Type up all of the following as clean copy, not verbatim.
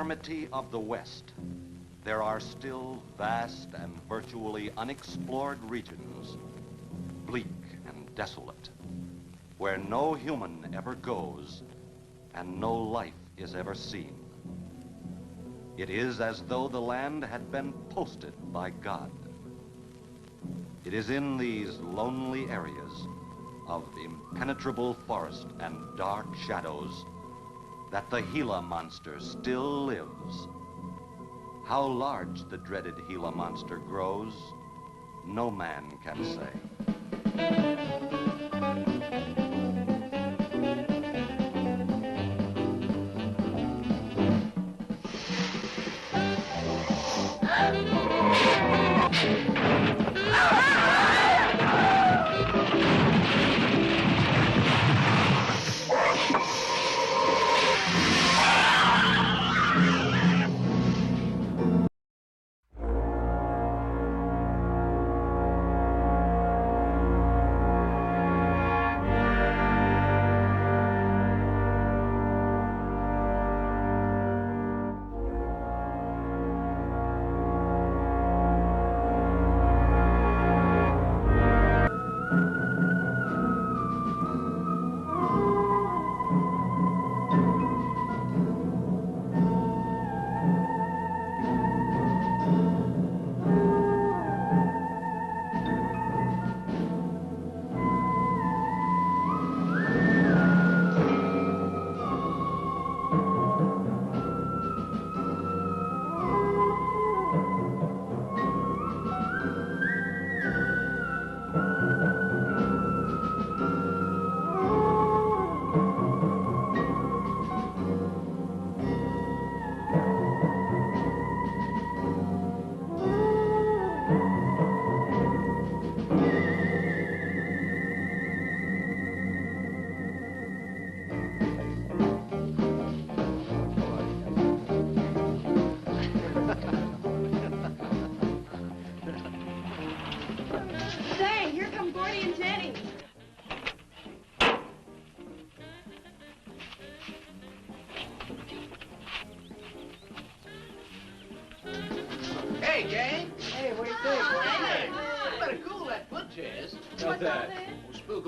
enormity of the West, there are still vast and virtually unexplored regions, bleak and desolate, where no human ever goes and no life is ever seen. It is as though the land had been posted by God. It is in these lonely areas of impenetrable forest and dark shadows that the Gila Monster still lives. How large the dreaded Gila Monster grows, no man can say.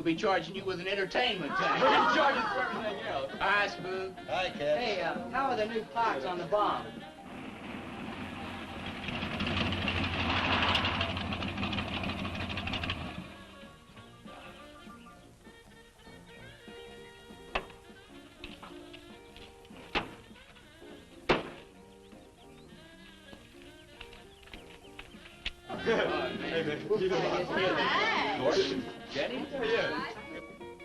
Be charging you with an entertainment tax. We're going to charge us for everything else. Hi, Spook. Hi, Ken. Hey, how are the new clocks on the bomb? Jenny?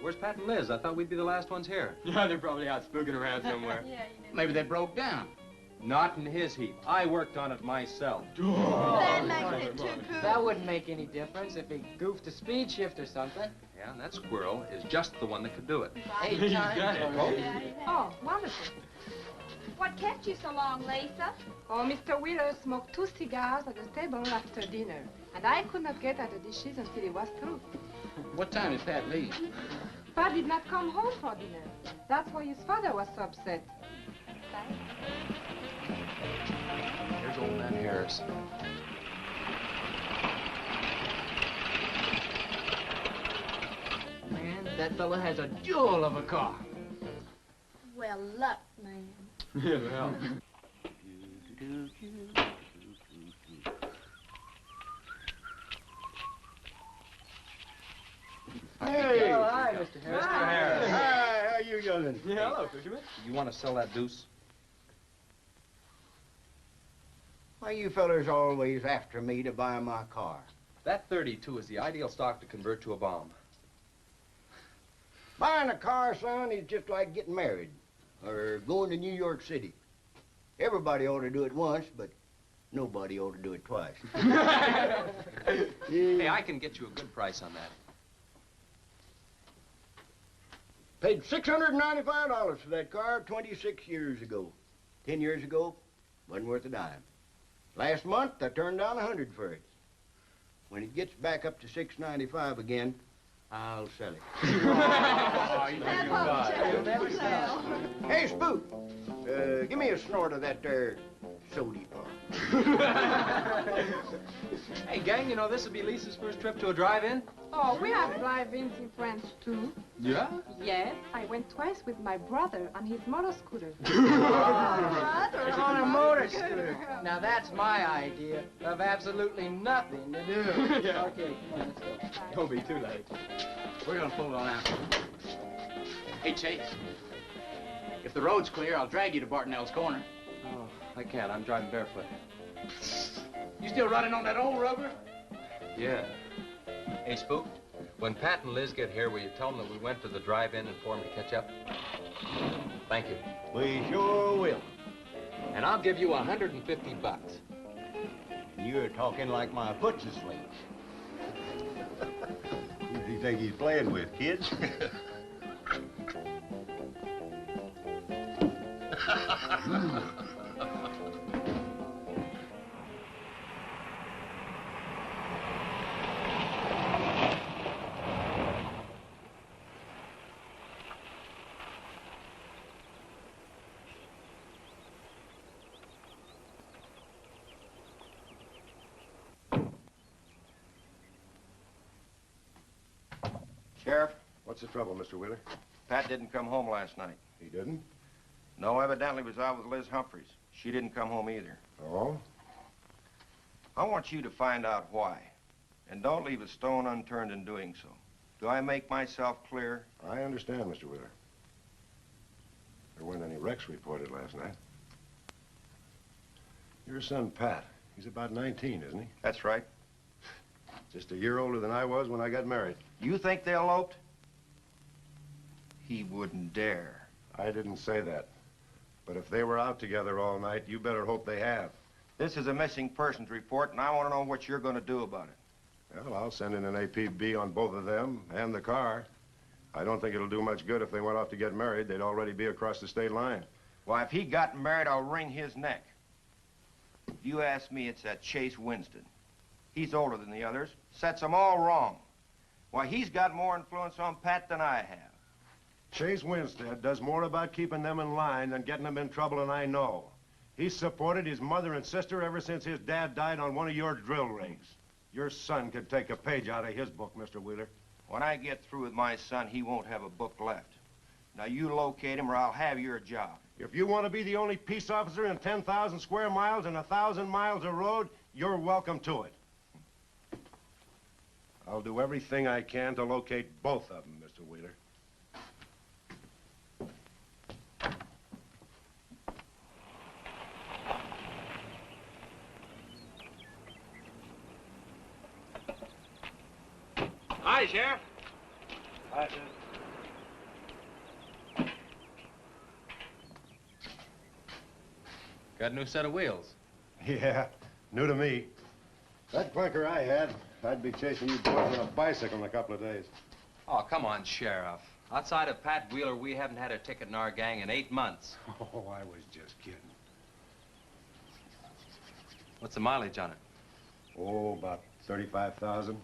Where's Pat and Liz? I thought we'd be the last ones here. Yeah, they're probably out spooking around somewhere. Maybe they broke down. Not in his heap. I worked on it myself. That makes it too cool. That wouldn't make any difference if he goofed a speed shift or something. Yeah, and that squirrel is just the one that could do it. 8 He's times done it. already. Oh, wonderful. What kept you so long, Lisa? Oh, Mr. Wheeler smoked 2 cigars at the table after dinner, and I could not get at the dishes until it was through. What time did Pat leave? Pat did not come home for dinner. That's why his father was so upset. Here's old man Harris. Man, that fella has a jewel of a car. Well, luck, man. Yeah, well. Hey! Oh, hi, Mr. Harris. Hi, how you youngin'? Yeah, hello, Fisherman. You want to sell that deuce? Why you fellers always after me to buy my car? That 32 is the ideal stock to convert to a bomb. Buying a car, son, is just like getting married or going to New York City. Everybody ought to do it once, but nobody ought to do it twice. Hey, I can get you a good price on that. Paid $695 for that car 26 years ago. 10 years ago, wasn't worth a dime. Last month, I turned down $100 for it. When it gets back up to $695 again, I'll sell it. That won't sell. Hey, Spook, Give me a snort of that there sody pop. Hey, gang, you know this will be Lisa's first trip to a drive-in? Oh, we have drive-ins in France, too. Yeah? Yes, I went twice with my brother on his motor scooter. On a motor scooter. Now that's my idea of absolutely nothing to do. Yeah. Okay, come on, let's go. Don't be too late. We're gonna pull on out. Hey, Chase. If the road's clear, I'll drag you to Bartonell's corner. Oh, I can't. I'm driving barefoot. You still running on that old rubber? Yeah. Hey, Spook, when Pat and Liz get here, will you tell them that we went to the drive-in and for them to catch up? Thank you. We sure will. And I'll give you $150. You're talking like my foot's asleep. Who do you think he's playing with, kids? Sheriff, What's the trouble, Mr. Wheeler? Pat didn't come home last night. He didn't? No, evidently was out with Liz Humphreys. She didn't come home either. Oh? I want you to find out why. And don't leave a stone unturned in doing so. Do I make myself clear? I understand, Mr. Wheeler. There weren't any wrecks reported last night. Your son, Pat, he's about 19, isn't he? That's right. Just a year older than I was when I got married. You think they eloped? He wouldn't dare. I didn't say that. But if they were out together all night, you better hope they have. This is a missing persons report, and I want to know what you're going to do about it. Well, I'll send in an APB on both of them and the car. I don't think it'll do much good if they went off to get married. They'd already be across the state line. Why, if he got married, I'll wring his neck. If you ask me, it's that Chase Winston. He's older than the others, sets them all wrong. Why, he's got more influence on Pat than I have. Chase Winstead does more about keeping them in line than getting them in trouble, and I know. He's supported his mother and sister ever since his dad died on one of your drill rigs. Your son could take a page out of his book, Mr. Wheeler. When I get through with my son, he won't have a book left. Now, you locate him or I'll have your job. If you want to be the only peace officer in 10,000 square miles and 1,000 miles of road, you're welcome to it. I'll do everything I can to locate both of them, Mr. Wheeler. Hi, Sheriff. Hi, sir. Got a new set of wheels. Yeah, new to me. That clunker I had, I'd be chasing you boys on a bicycle in a couple of days. Oh, come on, Sheriff. Outside of Pat Wheeler, we haven't had a ticket in our gang in 8 months. Oh, I was just kidding. What's the mileage on it? Oh, about 35,000.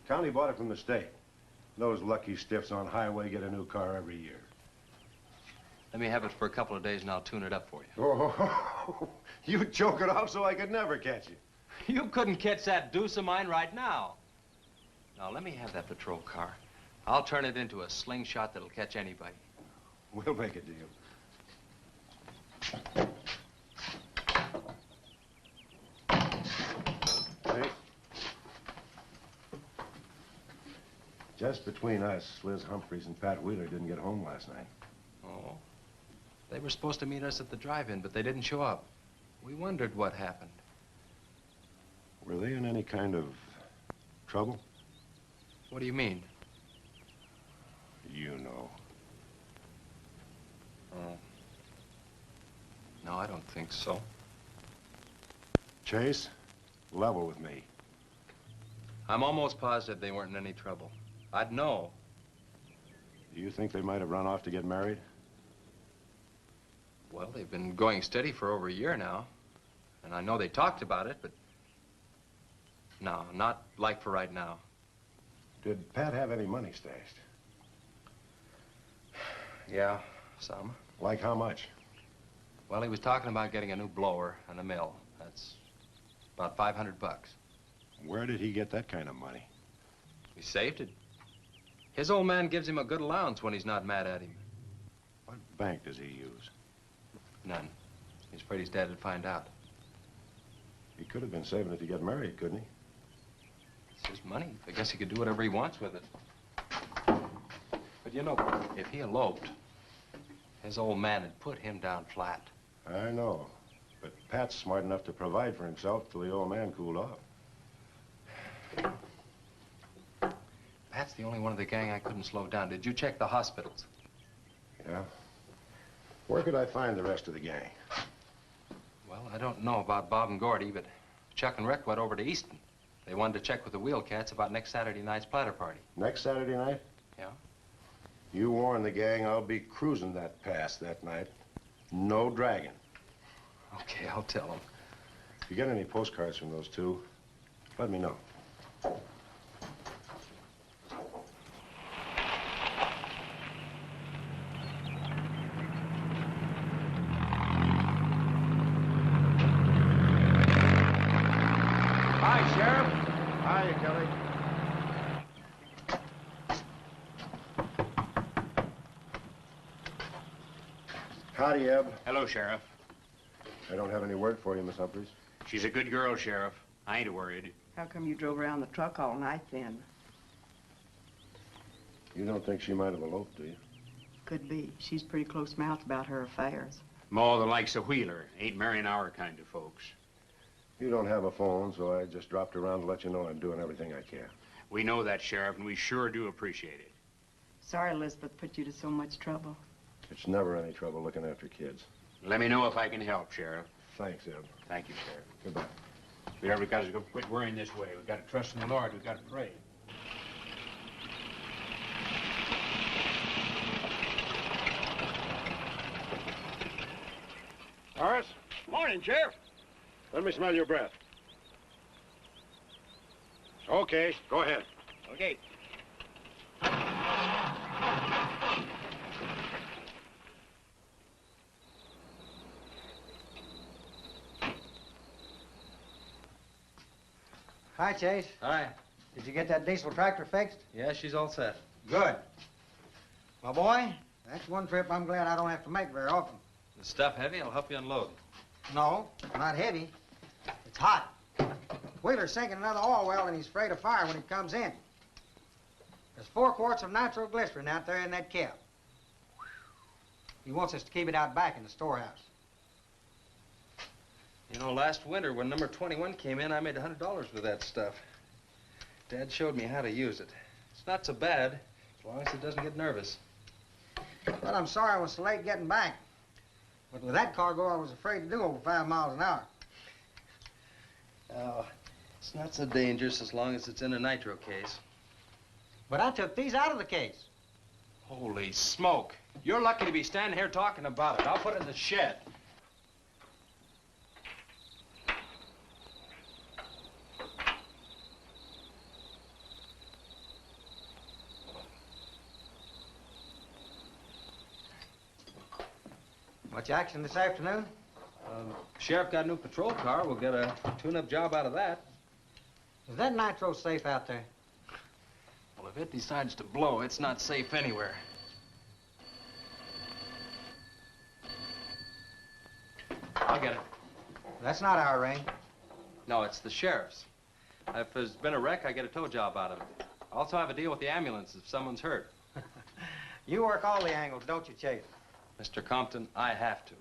County bought it from the state. Those lucky stiffs on highway get a new car every year. Let me have it for a couple of days and I'll tune it up for you. Oh, you choke it off so I could never catch you. You couldn't catch that deuce of mine right now. Now, let me have that patrol car. I'll turn it into a slingshot that'll catch anybody. We'll make a deal. Hey. Just between us, Liz Humphreys and Pat Wheeler didn't get home last night. Oh. They were supposed to meet us at the drive-in, but they didn't show up. We wondered what happened. Were they in any kind of trouble? What do you mean? You know. Oh. No, I don't think so. Chase, level with me. I'm almost positive they weren't in any trouble. I'd know. Do you think they might have run off to get married? Well, they've been going steady for over a year now. And I know they talked about it, but... No, not like for right now. Did Pat have any money stashed? Yeah, some. Like how much? Well, he was talking about getting a new blower and a mill. That's about $500. Where did he get that kind of money? He saved it. His old man gives him a good allowance when he's not mad at him. What bank does he use? None. He's afraid his dad would find out. He could have been saving it to get married, couldn't he? It's his money. I guess he could do whatever he wants with it. But you know, if he eloped, his old man had put him down flat. I know. But Pat's smart enough to provide for himself till the old man cooled off. Pat's the only one of the gang I couldn't slow down. Did you check the hospitals? Yeah. Where could I find the rest of the gang? Well, I don't know about Bob and Gordy, but Chuck and Rick went over to Easton. They wanted to check with the Wheel Cats about next Saturday night's platter party. Next Saturday night? Yeah. You warn the gang I'll be cruising that pass that night. No dragging. Okay, I'll tell them. If you get any postcards from those two, let me know. Hi, Sheriff. Hiya, Kelly. Howdy, Eb. Hello, Sheriff. I don't have any word for you, Miss Humphreys. She's a good girl, Sheriff. I ain't worried. How come you drove around the truck all night then? You don't think she might have eloped, do you? Could be. She's pretty close-mouthed about her affairs. Ma, the likes of Wheeler ain't marrying our kind of folks. You don't have a phone, so I just dropped around to let you know I'm doing everything I can. We know that, Sheriff, and we sure do appreciate it. Sorry Elizabeth put you to so much trouble. It's never any trouble looking after kids. Let me know if I can help, Sheriff. Thanks, Eb. Thank you, Sheriff. Goodbye. We ever got to go quit worrying this way. We've got to trust in the Lord. We've got to pray. Horace, Morning, Sheriff. let me smell your breath. Okay, go ahead. Okay. Hi, Chase. Hi. Did you get that diesel tractor fixed? Yeah, she's all set. Good. My boy, that's one trip I'm glad I don't have to make very often. The stuff heavy? I'll help you unload. No, not heavy. It's hot. Wheeler's sinking another oil well and he's afraid of fire when he comes in. There's 4 quarts of nitroglycerin out there in that cap. He wants us to keep it out back in the storehouse. You know, last winter when number 21 came in, I made $100 with that stuff. Dad showed me how to use it. It's not so bad, as long as it doesn't get nervous. But I'm sorry I was so late getting back. But with that cargo, I was afraid to do over 5 miles an hour. Oh, it's not so dangerous as long as it's in a nitro case. But I took these out of the case. Holy smoke. You're lucky to be standing here talking about it. I'll put it in the shed. Much action this afternoon? Sheriff got a new patrol car. We'll get a tune-up job out of that. Is that nitro safe out there? Well, if it decides to blow, it's not safe anywhere. I'll get it. That's not our range. No, it's the sheriff's. If there's been a wreck, I get a tow job out of it. I also have a deal with the ambulance if someone's hurt. You work all the angles, don't you, Chase? Mr. Compton, I have to.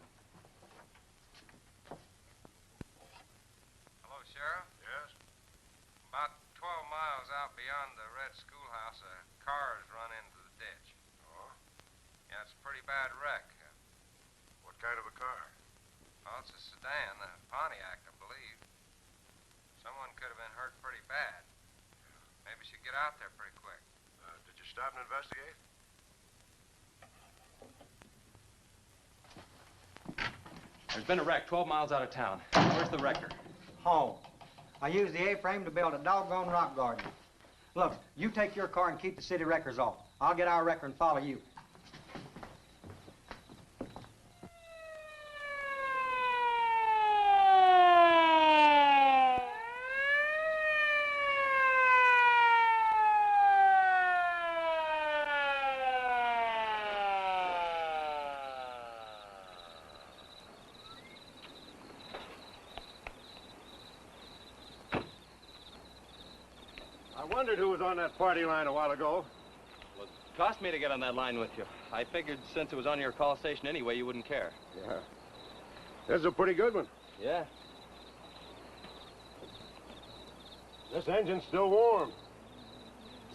Hello, Sheriff? Yes? About 12 miles out beyond the red schoolhouse, a car has run into the ditch. Oh? Yeah, it's a pretty bad wreck. What kind of a car? Well, it's a sedan, a Pontiac, I believe. Someone could have been hurt pretty bad. Maybe we should get out there pretty quick. Did you stop and investigate? There's been a wreck 12 miles out of town. Where's the wrecker? Home. I used the A-frame to build a doggone rock garden. Look, you take your car and keep the city wreckers off. I'll get our wrecker and follow you. wondered who was on that party line a while ago. Well, it cost me to get on that line with you. I figured since it was on your call station anyway, you wouldn't care. Yeah. This is a pretty good one. Yeah. This engine's still warm.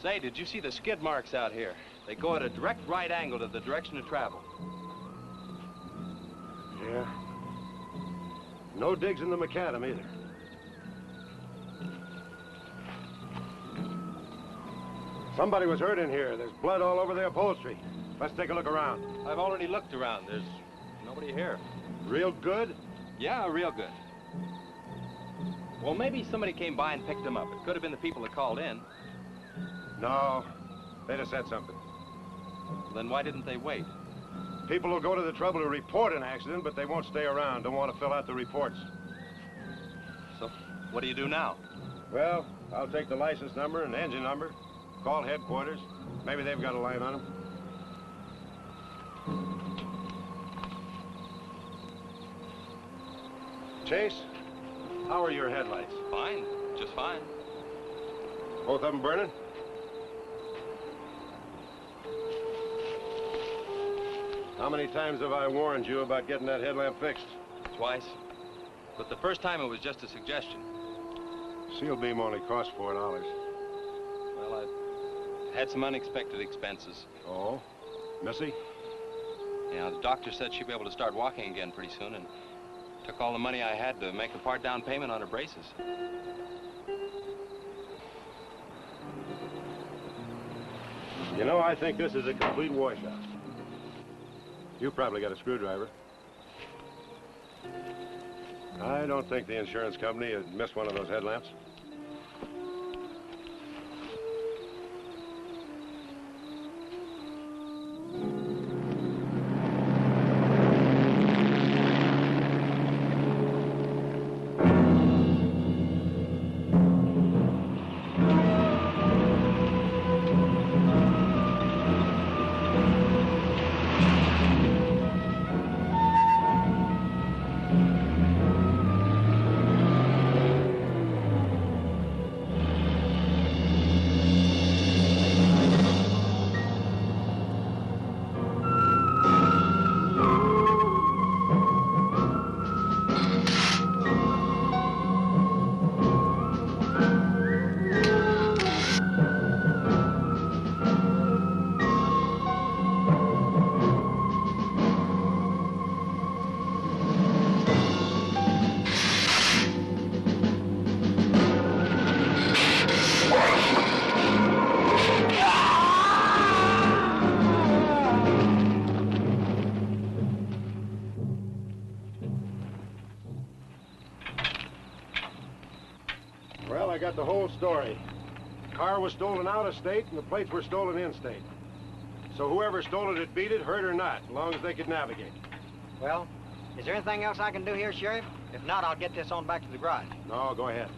Say, did you see the skid marks out here? They go at a direct right angle to the direction of travel. Yeah. No digs in the macadam either. Somebody was hurt in here. There's blood all over the upholstery. Let's take a look around. I've already looked around. There's nobody here. Real good? Yeah, real good. Well, maybe somebody came by and picked them up. It could have been the people that called in. No. They'd have said something. Then why didn't they wait? People will go to the trouble to report an accident, but they won't stay around. Don't want to fill out the reports. So, what do you do now? Well, I'll take the license number and engine number, call headquarters. Maybe they've got a line on them. Chase, how are your headlights? Fine, just fine. Both of them burning? How many times have I warned you about getting that headlamp fixed? Twice. But the first time it was just a suggestion. Seal beam only cost $4. Well, I've had some unexpected expenses. Oh? Missy? Yeah, the doctor said she'd be able to start walking again pretty soon, and took all the money I had to make a part down payment on her braces. You know, I think this is a complete washout. You probably got a screwdriver. I don't think the insurance company had missed one of those headlamps. Well, I got the whole story. The car was stolen out of state, and the plates were stolen in state. So whoever stole it beat it, hurt or not, as long as they could navigate. Well, is there anything else I can do here, Sheriff? If not, I'll get this on back to the garage. No, go ahead.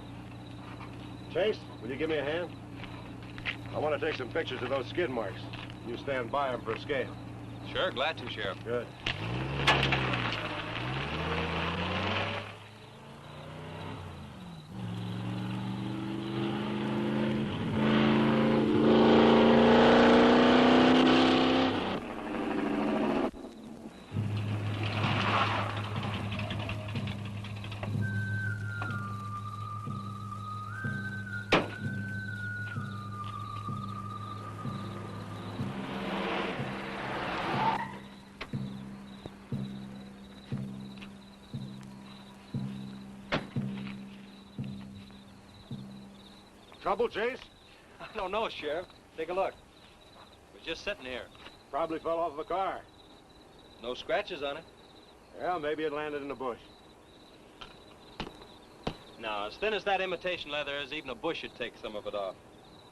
Chase, will you give me a hand? I want to take some pictures of those skid marks. You stand by them for scale. Sure, glad to, Sheriff. Good. Trouble, Chase? I don't know, Sheriff. Take a look. We're just sitting here. Probably fell off the car. No scratches on it. Yeah, maybe it landed in a bush. No, as thin as that imitation leather is, even a bush should take some of it off.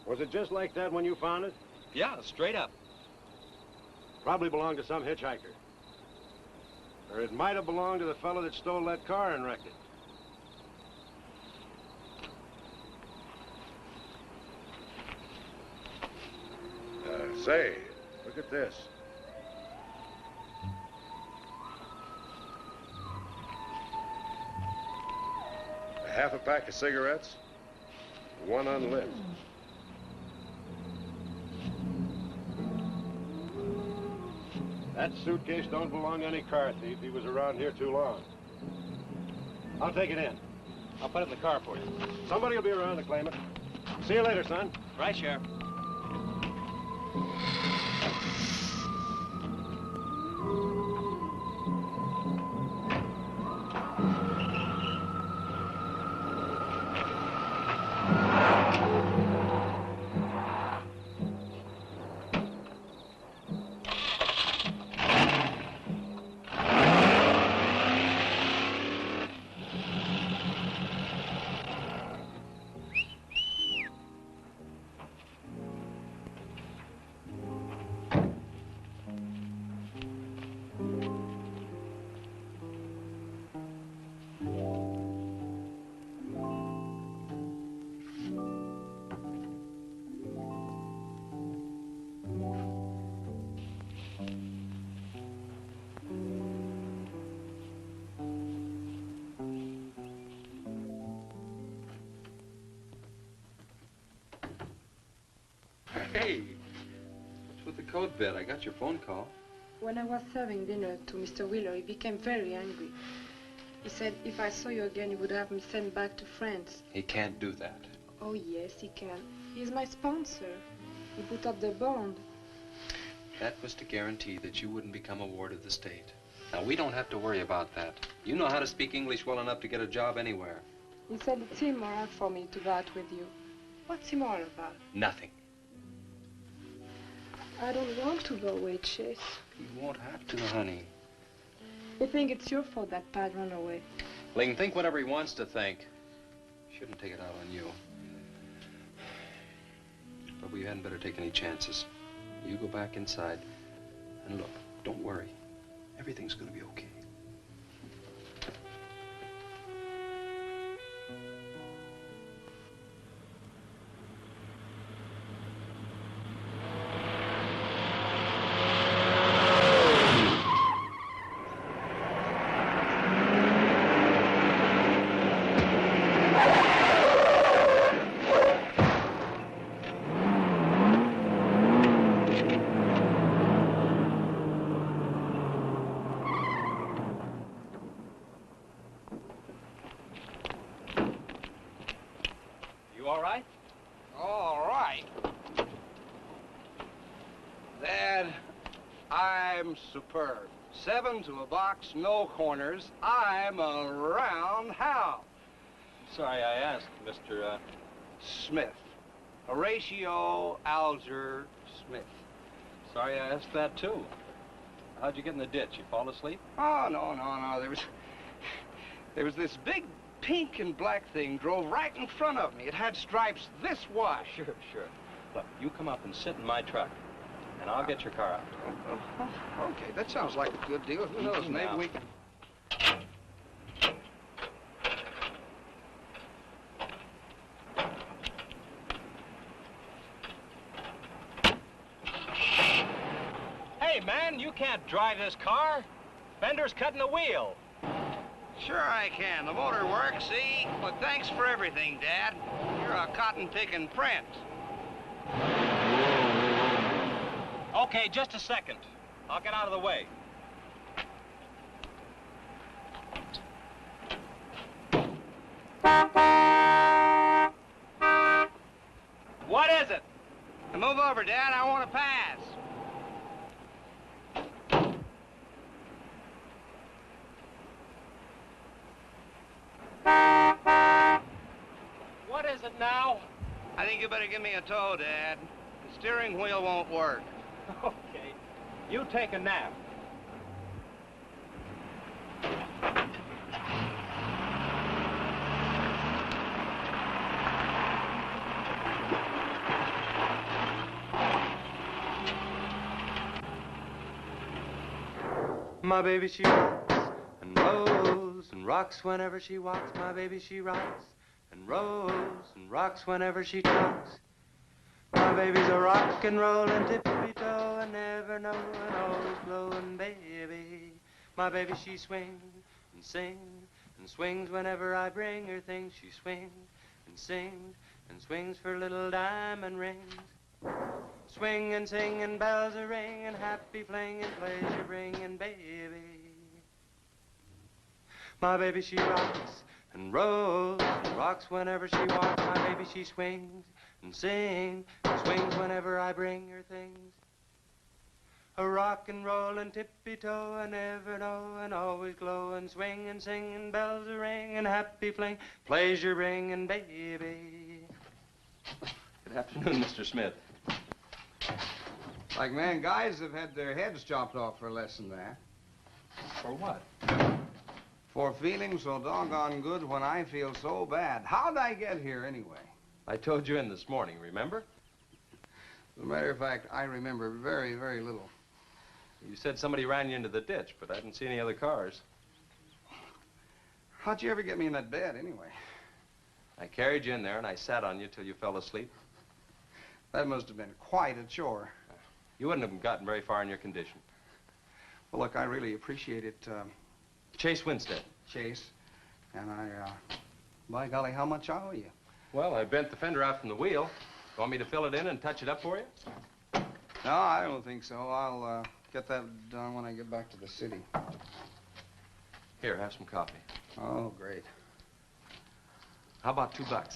Was it just like that when you found it? Yeah, straight up. Probably belonged to some hitchhiker. Or it might have belonged to the fellow that stole that car and wrecked it. Say, look at this. A half a pack of cigarettes, one unlit. That suitcase don't belong to any car thief. He was around here too long. I'll take it in. I'll put it in the car for you. Somebody will be around to claim it. See you later, son. Right, Sheriff. Hey, what's with the coat bed? I got your phone call. When I was serving dinner to Mr. Wheeler, he became very angry. He said if I saw you again, he would have me sent back to France. He can't do that. Oh, yes, he can. He's my sponsor. He put up the bond. That was to guarantee that you wouldn't become a ward of the state. Now, we don't have to worry about that. You know how to speak English well enough to get a job anywhere. He said it's immoral for me to go out with you. What's immoral about? Nothing. I don't want to go away, Chase. You won't have to, honey. I think it's your fault that Pat ran away. Well, he can think whatever he wants to think. Shouldn't take it out on you. But we hadn't better take any chances. You go back inside, and look, don't worry. Everything's gonna be okay. Superb. 7 to a box, no corners. I'm a roundhouse. Sorry I asked, Mr. Smith. Horatio Alger Smith. Sorry I asked that, too. How'd you get in the ditch? You fall asleep? Oh, no. There was this big pink and black thing drove right in front of me. It had stripes this wide. Sure. Look, you come up and sit in my truck, and I'll get your car out. Okay, that sounds like a good deal. Who knows, maybe we can... Hey, man, you can't drive this car. Fender's cutting the wheel. Sure I can. The motor works, see? But thanks for everything, Dad. You're a cotton-picking prince. Okay, just a second. I'll get out of the way. What is it? Now move over, Dad. I want to pass. What is it now? I think you better give me a tow, Dad. The steering wheel won't work. Okay. You take a nap. My baby, she rocks and rolls and rocks whenever she walks. My baby, she rocks and rolls and rocks whenever she talks. My baby's a rock and rollin' tippy-toe and never knowin', always blowin' baby. My baby, she swings and sings and swings whenever I bring her things. She swings and sings and swings for little diamond rings. swinging, singing, bells are ringing, happy flinging, pleasure bringing, baby. My baby, she rocks and rolls and rocks whenever she walks. My baby, she swings and sings and swings whenever I bring her things. A rock and roll and tippy-toe and ever know and always glow and swing and sing and bells a ring and happy fling, pleasure bringing, baby. Good afternoon, Mr. Smith. Like, man, guys have had their heads chopped off for less than that. For what? For feeling so doggone good when I feel so bad. How'd I get here, anyway? I told you in this morning, remember? As a matter of fact, I remember very, very little. You said somebody ran you into the ditch, but I didn't see any other cars. How'd you ever get me in that bed, anyway? I carried you in there, and I sat on you till you fell asleep. That must have been quite a chore. You wouldn't have gotten very far in your condition. Well, look, I really appreciate it, Chase Winstead. Chase. And by golly, how much I owe you? Well, I bent the fender out from the wheel. Want me to fill it in and touch it up for you? No, I don't think so. I'll get that done when I get back to the city. Here, have some coffee. Oh, great. How about $2?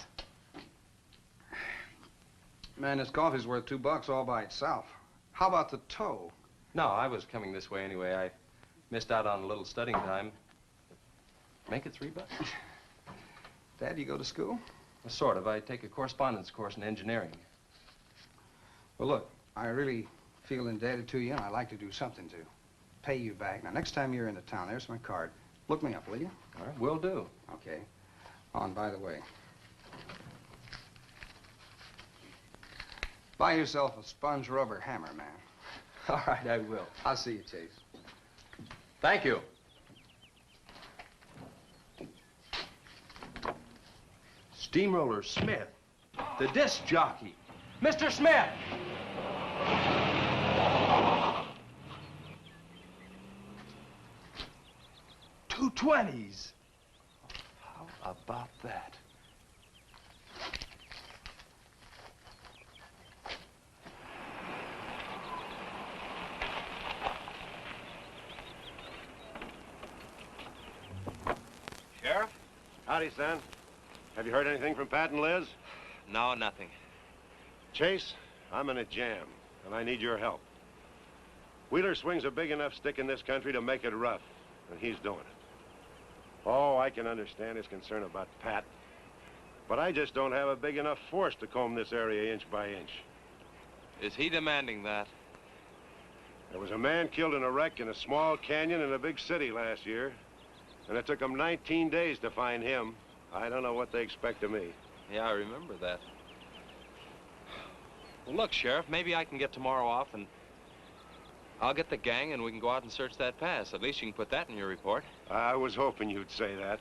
Man, this coffee's worth $2 all by itself. How about the tow? No, I was coming this way anyway. I missed out on a little studying time. Make it $3. Dad, you go to school? Well, sort of. I take a correspondence course in engineering. Well, look, I really feel indebted to you, and I'd like to do something to pay you back. Now, next time you're in the town, there's my card. Look me up, will you? All right, will do. Okay. Oh, and by the way, buy yourself a sponge rubber hammer, man. All right, I will. I'll see you, Chase. Thank you. Steamroller Smith, the disc jockey. Mr. Smith! $2.20s. How about that? Sheriff? Howdy, son. Have you heard anything from Pat and Liz? No, nothing. Chase, I'm in a jam, and I need your help. Wheeler swings a big enough stick in this country to make it rough, and he's doing it. Oh, I can understand his concern about Pat, but I just don't have a big enough force to comb this area inch by inch. Is he demanding that? There was a man killed in a wreck in a small canyon in a big city last year, and it took them 19 days to find him. I don't know what they expect of me. Yeah, I remember that. Well, look, Sheriff, maybe I can get tomorrow off and I'll get the gang and we can go out and search that pass. At least you can put that in your report. I was hoping you'd say that.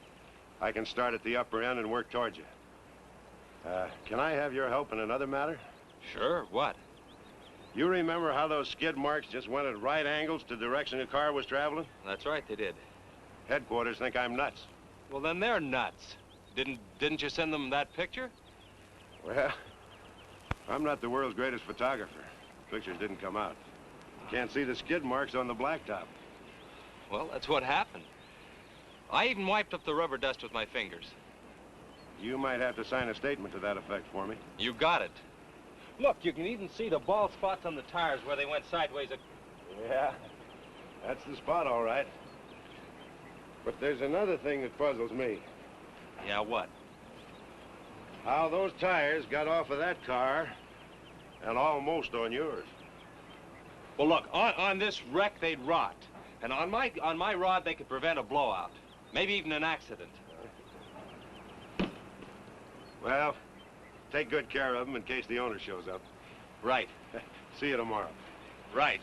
I can start at the upper end and work towards you. Can I have your help in another matter? Sure, what? You remember how those skid marks just went at right angles to the direction the car was traveling? That's right, they did. Headquarters think I'm nuts. Well, then they're nuts. Didn't you send them that picture? Well, I'm not the world's greatest photographer. The pictures didn't come out. Can't see the skid marks on the blacktop. Well, that's what happened. I even wiped up the rubber dust with my fingers. You might have to sign a statement to that effect for me. You got it. Look, you can even see the bald spots on the tires where they went sideways. Yeah, that's the spot, all right. But there's another thing that puzzles me. Yeah, what? How those tires got off of that car and almost on yours. Well, look, on this wreck, they'd rot. And on my rod, they could prevent a blowout. Maybe even an accident. Well, take good care of them in case the owner shows up. Right. See you tomorrow. Right.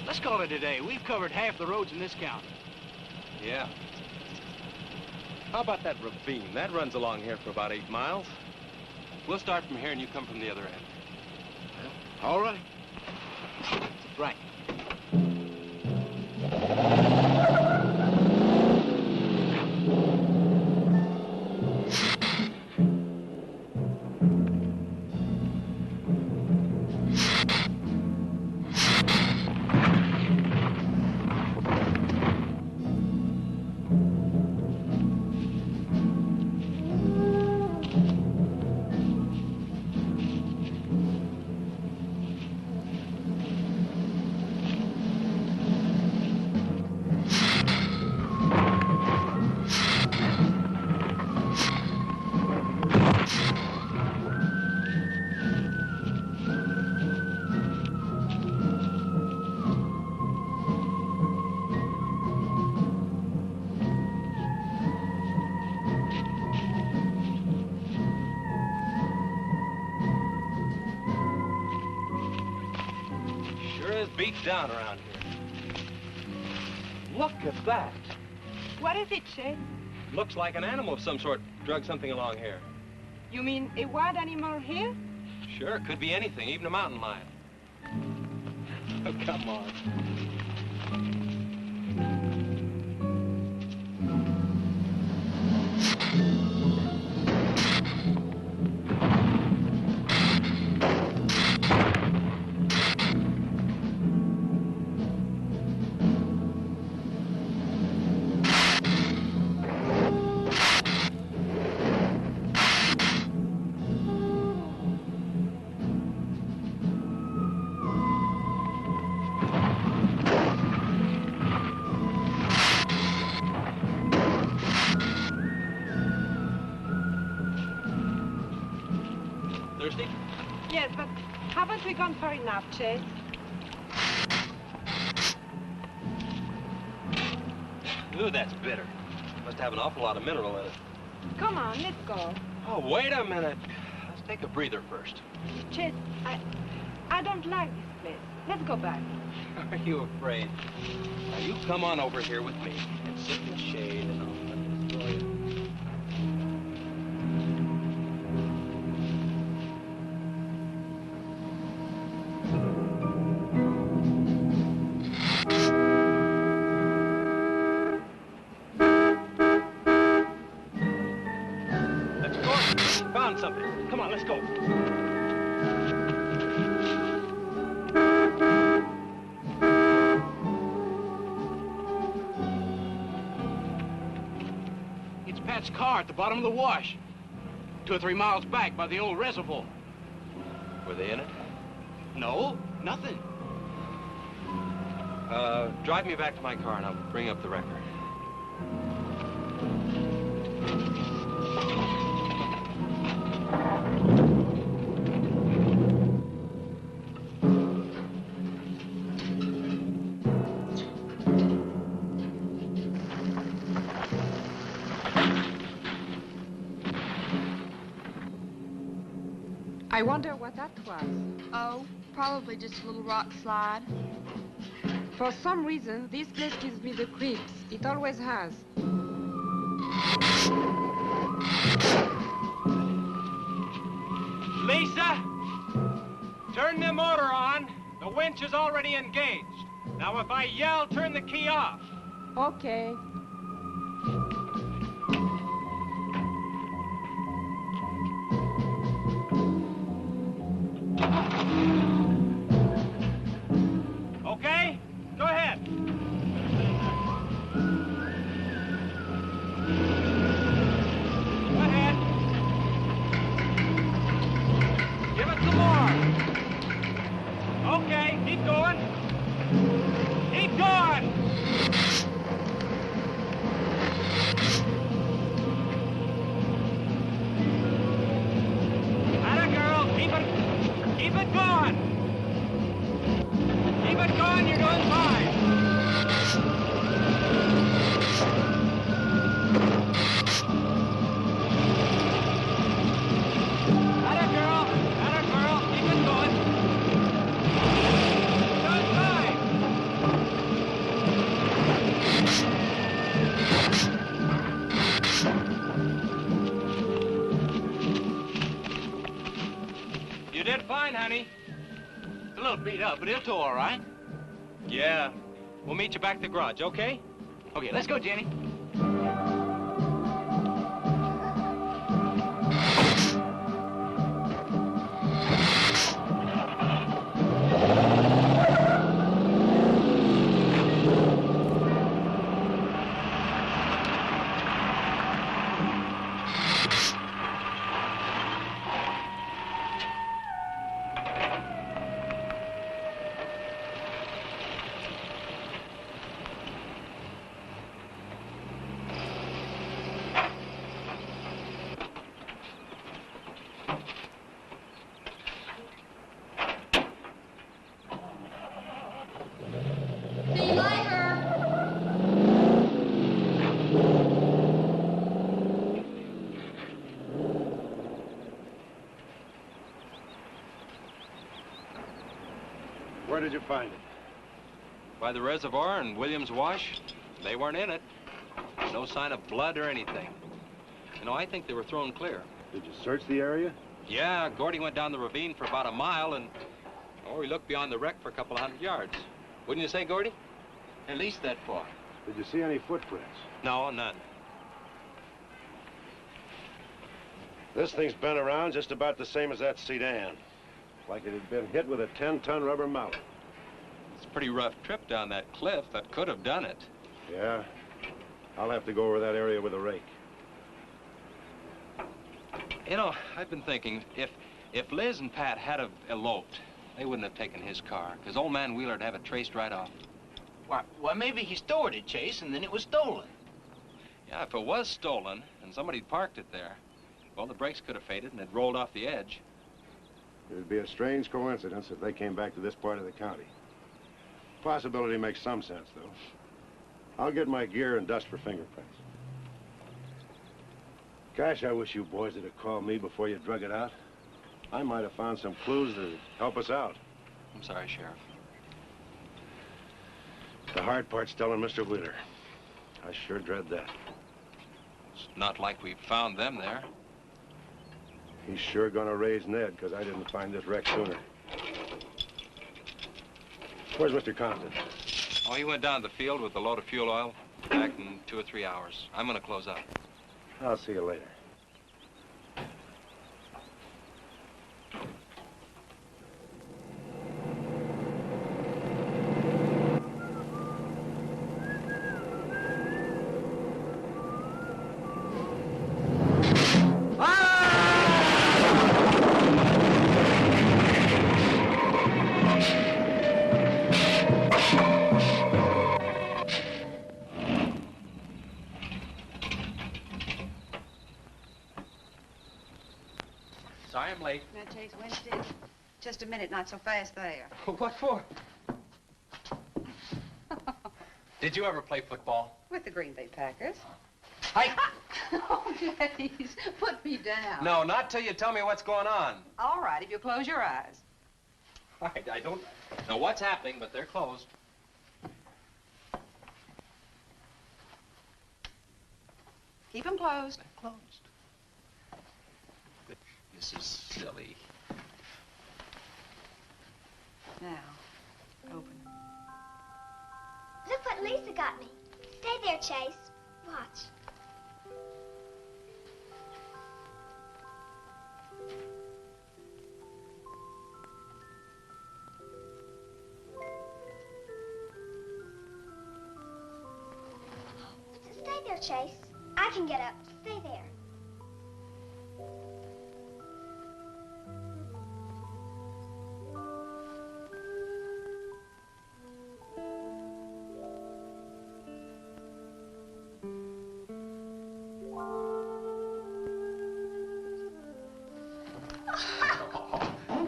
Let's call it a day. We've covered half the roads in this county. Yeah. How about that ravine? That runs along here for about 8 miles. We'll start from here and you come from the other end. All right. Right. Beat down around here. Look at that. What is it, Chase? Looks like an animal of some sort drug something along here. You mean a wild animal here? Sure, could be anything, even a mountain lion. Oh, come on. Thirsty? Yes, but haven't we gone far enough, Chase? Ooh, that's bitter. Must have an awful lot of mineral in it. Come on, let's go. Oh, wait a minute. Let's take a breather first. Chase, I don't like this place. Let's go back. Are you afraid? Now, you come on over here with me and sit in the shade and I'll let this go in. Something. Come on, let's go. It's Pat's car at the bottom of the wash. 2 or 3 miles back by the old reservoir. Were they in it? No, nothing. Drive me back to my car and I'll bring up the record. I wonder what that was. Oh, probably just a little rock slide. For some reason, this place gives me the creeps. It always has. Lisa, turn the motor on. The winch is already engaged. Now, if I yell, turn the key off. Okay. Okay? Go ahead. Go ahead. Give it some more. Okay, keep going. Keep going. Atta girl, keep it going. Keep it going, you're doing fine. Atta girl, keep it going. Doing fine. You did fine, honey. It's a little beat up, but it'll tow all right. Yeah. We'll meet you back at the garage, okay? Okay, let's go, Jenny. See you later. Where did you find it? By the reservoir and Williams Wash. They weren't in it. No sign of blood or anything. You know, I think they were thrown clear. Did you search the area? Yeah, Gordy went down the ravine for about a mile and, oh, he looked beyond the wreck for a couple of 100 yards. Wouldn't you say, Gordy? At least that far. Did you see any footprints? No, none. This thing's been around just about the same as that sedan. Like it had been hit with a 10-ton rubber mallet. It's a pretty rough trip down that cliff. That could have done it. Yeah? I'll have to go over that area with a rake. You know, I've been thinking, if Liz and Pat had have eloped, they wouldn't have taken his car, because old man Wheeler'd have it traced right off. Why, maybe he stored it, Chase, and then it was stolen. Yeah, if it was stolen and somebody parked it there, well, the brakes could have faded and it rolled off the edge. It would be a strange coincidence if they came back to this part of the county. Possibility makes some sense, though. I'll get my gear and dust for fingerprints. Gosh, I wish you boys would have called me before you drug it out. I might have found some clues that would help us out. I'm sorry, Sheriff. The hard part's telling Mr. Wheeler. I sure dread that. It's not like we found them there. He's sure gonna raise Ned, because I didn't find this wreck sooner. Where's Mr. Compton? Oh, he went down to the field with a load of fuel oil. Back in 2 or 3 hours. I'm gonna close up. I'll see you later. Sorry I'm late. Now, Chase Winston, just a minute, not so fast there. What for? Did you ever play football? With the Green Bay Packers. Hey! Oh, please, put me down. No, not till you tell me what's going on. All right, if you close your eyes. All right, I don't know what's happening, but they're closed. Keep them closed. They're closed. This is silly. Now, open them. Look what Lisa got me. Stay there, Chase. Watch. Stay there, Chase. I can get up. Stay there.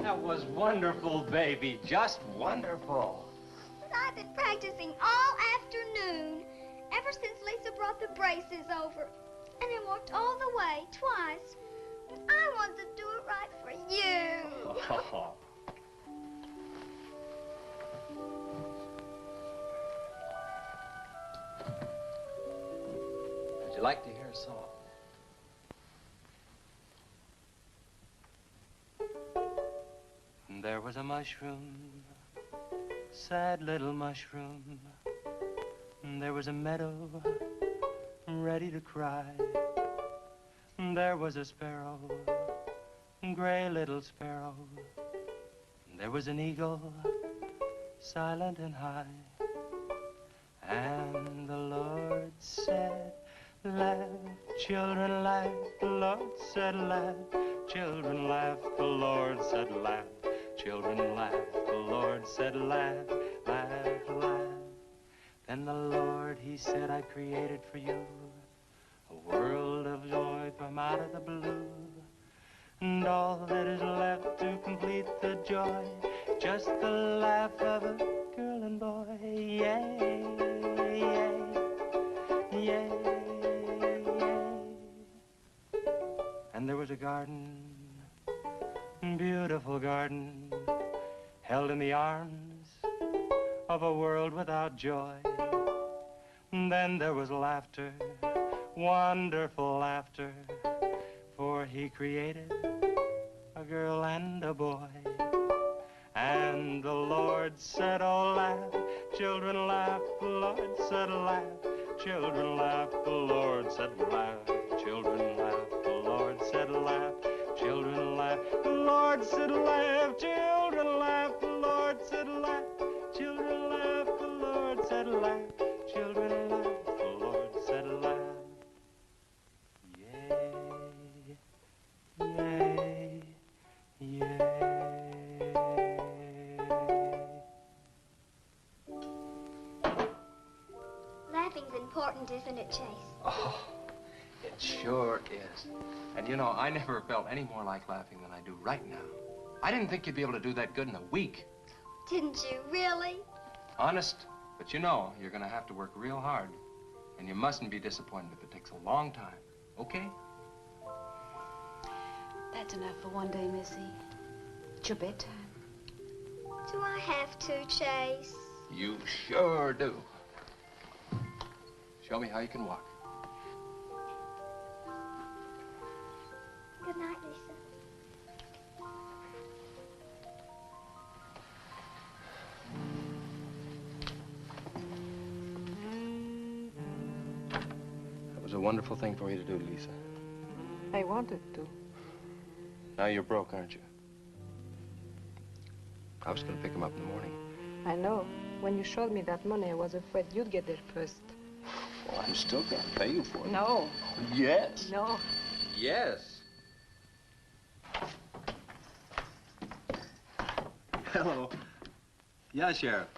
That was wonderful, baby. Just wonderful. I've been practicing all afternoon, ever since Lisa brought the braces over. And I walked all the way, twice. I wanted to do it right for you. Would you like to hear a song? Well, 'cause I did practicing all afternoon, ever since Lisa brought the braces over. And I walked all the way, twice. I wanted to do it right for you. Would you like to hear a song? There was a mushroom, sad little mushroom. There was a meadow, ready to cry. There was a sparrow, gray little sparrow. There was an eagle, silent and high. And the Lord said, laugh, children, laugh. The Lord said, laugh, children, laugh. The Lord said, laugh, children, laugh. The Lord said, laugh, laugh, laugh. Then the Lord, he said, I created for you a world of joy from out of the blue. And all that is left to complete the joy, just the laugh of a girl and boy. Yay, yay, yay, yay. And there was a garden, beautiful garden, held in the arms of a world without joy. And then there was laughter, wonderful laughter, for he created a girl and a boy. And the Lord said, oh, laugh, children, laugh. The Lord said, laugh, children, laugh. The Lord said, laugh, children, laugh. The Lord said, laugh, children, laugh. The Lord said, laugh, children, laugh. The Lord said, laugh, children, laugh. The Lord said, laugh, children, laugh. The Lord said, laugh. Yay, yay. Laughing's important, isn't it, Chase? Oh, it sure is. And you know, I never felt any more like laughing than I do right now. I didn't think you'd be able to do that good in a week. Didn't you, really? Honest. But you know, you're gonna have to work real hard. And you mustn't be disappointed if it takes a long time. Okay? That's enough for one day, Missy. It's your bedtime. Do I have to, Chase? You sure do. Show me how you can walk. Good night, Lisa. That was a wonderful thing for you to do, Lisa. I wanted to. Now you're broke, aren't you? I was going to pick him up in the morning. I know. When you showed me that money, I was afraid you'd get there first. Well, I'm still going to pay you for it. No. Yes. No. Yes. Hello. Yeah, Sheriff.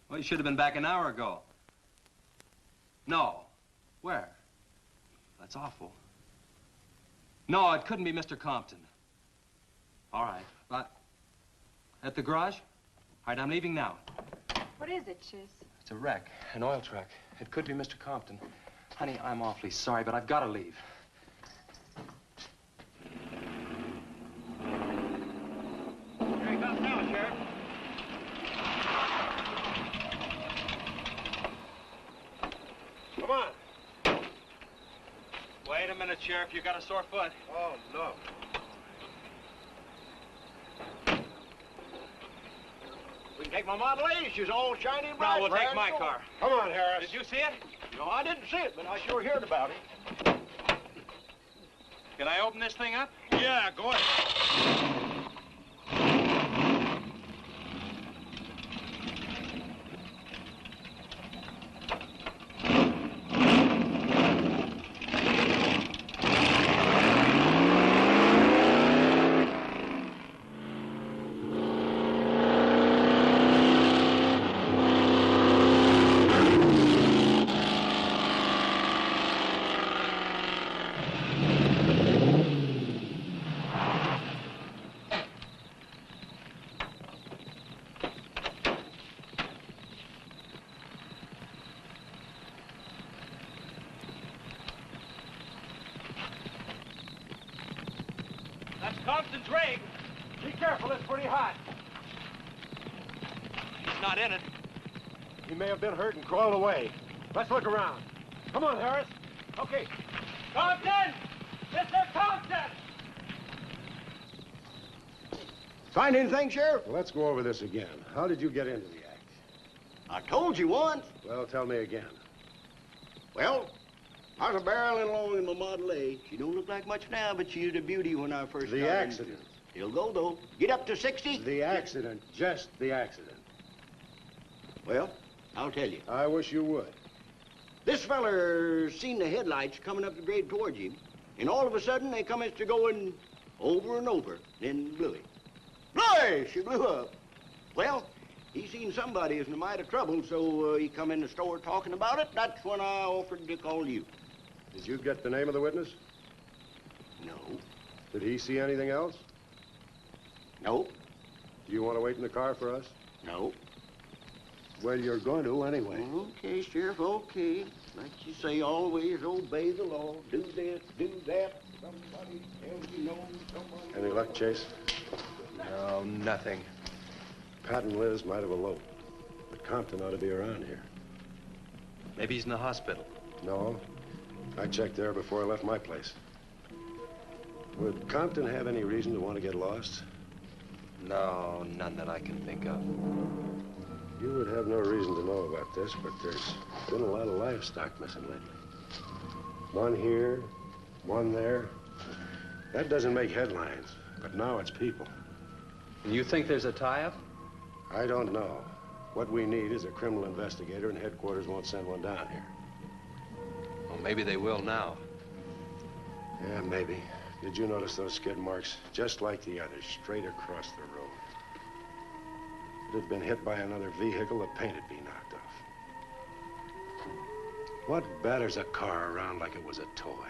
Well, you should have been back an hour ago. No. Where? That's awful. No, it couldn't be Mr. Compton. All right. But at the garage? All right, I'm leaving now. What is it, Chase? It's a wreck, an oil truck. It could be Mr. Compton. Honey, I'm awfully sorry, but I've got to leave. Here he comes now, Sheriff. Come on. Wait a minute, Sheriff. You got a sore foot. Oh, no. We can take my Model A. She's all shiny and bright. No, we'll take my car. Come on, Harris. Did you see it? No, I didn't see it, but I sure heard about it. Can I open this thing up? Yeah, go ahead. Compton's rig. Be careful, it's pretty hot. He's not in it. He may have been hurt and crawled away. Let's look around. Come on, Harris. Okay. Compton! Mr. Compton! Find anything, Sheriff? Well, let's go over this again. How did you get into the act? I told you once. Well, tell me again. Well, I was barreling along in my Model A. She don't look like much now, but she was a beauty when I first The got accident. It'll go, though. Get up to 60. The accident. Just the accident. Well, I'll tell you. I wish you would. This feller seen the headlights coming up the grade towards him, and all of a sudden they commenced to going over and over, then blew him. Bloy! She blew up. Well, he seen somebody was in a mite of trouble, so he come in the store talking about it. That's when I offered to call you. Did you get the name of the witness? No. Did he see anything else? No. Do you want to wait in the car for us? No. Well, you're going to anyway. Okay, Sheriff, okay. Like you say, always obey the law. Do this, do that. Somebody tells you no, someone... Any luck, Chase? No, nothing. Pat and Liz might have eloped, but Compton ought to be around here. Maybe he's in the hospital. No. I checked there before I left my place. Would Compton have any reason to want to get lost? No, none that I can think of. You would have no reason to know about this, but there's been a lot of livestock missing lately. One here, one there. That doesn't make headlines, but now it's people. You think there's a tie-up? I don't know. What we need is a criminal investigator, and headquarters won't send one down here. Well, maybe they will now. Yeah, maybe. Did you notice those skid marks? Just like the others, straight across the road. If it had been hit by another vehicle, the paint would be knocked off. What batters a car around like it was a toy?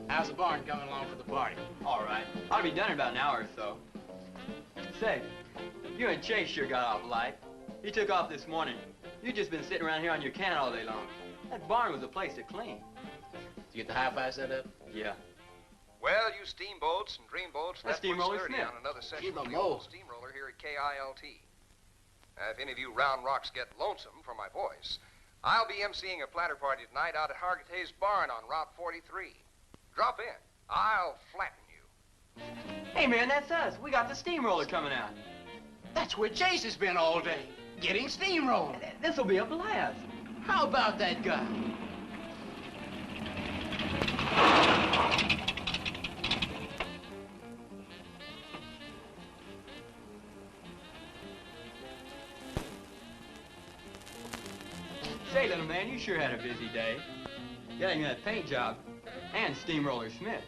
How's the barn coming along for the party? All right. Ought to be done in about an hour or so. Say, you and Chase sure got off light. He took off this morning. You just been sitting around here on your can all day long. That barn was a place to clean. Did you get the hi-fi set up? Yeah. Well, you steamboats and dreamboats, That's that was Steamroller sturdy Smith. on another session Keep of 'em the old low. steamroller here at KILT. If any of you round rocks get lonesome for my voice, I'll be emceeing a platter party tonight out at Hargitay's Barn on Route 43. Drop in. I'll flatten you. Hey, man, that's us. We got the steamroller coming out. That's where Chase has been all day, getting steamrolled. This'll be a blast. How about that guy? Say, little man, you sure had a busy day. Getting that paint job and Steamroller Smith.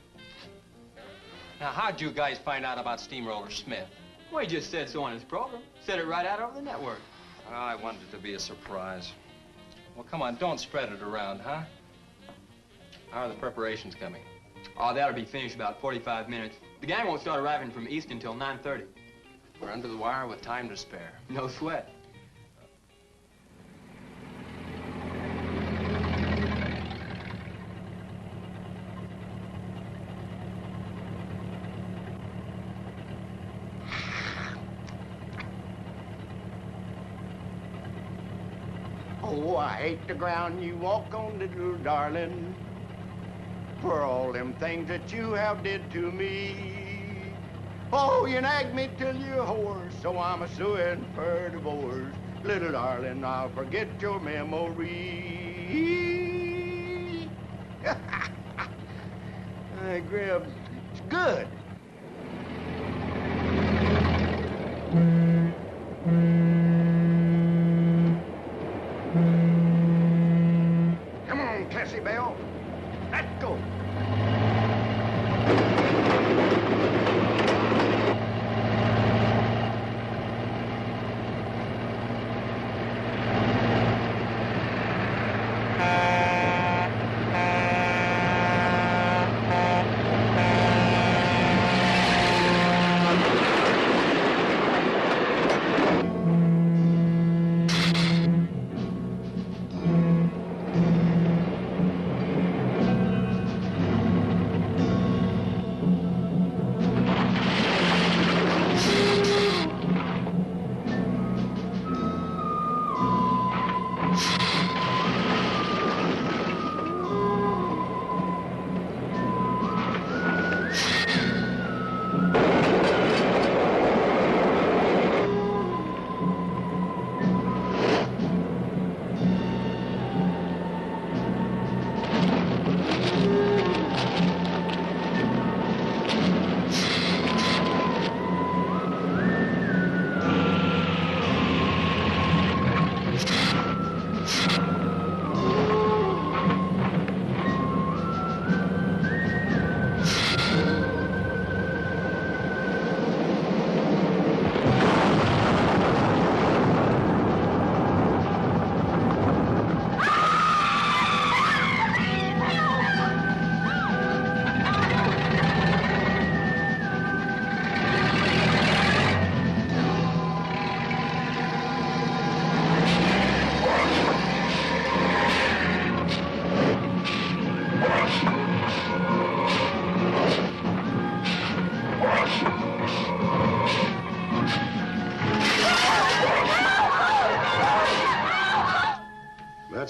Now, how'd you guys find out about Steamroller Smith? Well, he just said so on his program. Said it right out over the network. I wanted it to be a surprise. Well, come on, don't spread it around, huh? How are the preparations coming? Oh, that'll be finished about 45 minutes. The gang won't start arriving from East until 9:30. We're under the wire with time to spare. No sweat. Oh, I hate the ground you walk on, little darling, for all them things that you have did to me. Oh, you nagged me till you're hoarse, so I'm a-suing for divorce. Little darling, I'll forget your memory. Hey, Grib, it's good. Come on, Cassie Bell. Let's go.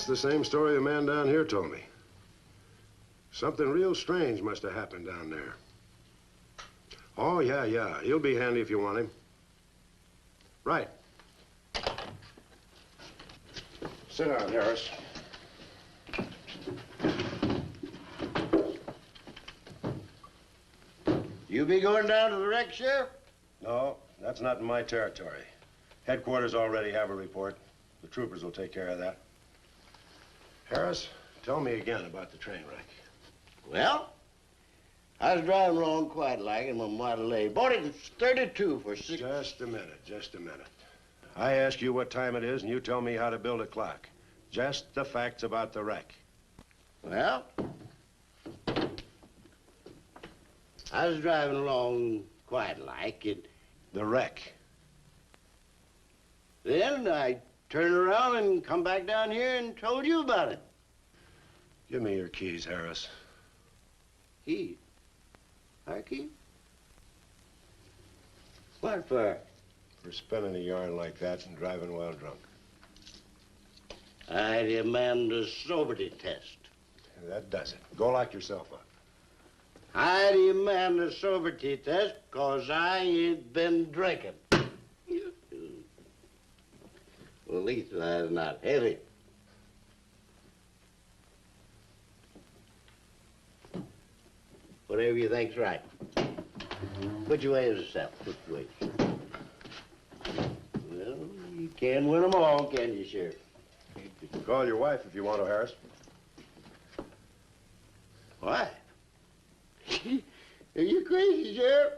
That's the same story the man down here told me. Something real strange must have happened down there. Oh, yeah. He'll be handy if you want him. Right. Sit down, Harris. You be going down to the wreck, Sheriff? No, that's not in my territory. Headquarters already have a report. The troopers will take care of that. Harris, tell me again about the train wreck. Well, I was driving along quite like in my Model A. Bought it at 32 for six... Just a minute. I ask you what time it is, and you tell me how to build a clock. Just the facts about the wreck. Well, I was driving along quite like it. The wreck. Then I turned around and come back down here and told you about it. Give me your keys, Harris. Keys? Our keys? What for? For spinning a yarn like that and driving while drunk. I demand a sobriety test. That does it. Go lock yourself up. I demand a sobriety test because I ain't been drinking. Well, at least that's not heavy. Whatever you think's right. Put your ways yourself. Put your ways. Well, you can't win them all, can you, Sheriff? You can call your wife if you want to, Harris. Why? Are you crazy, Sheriff?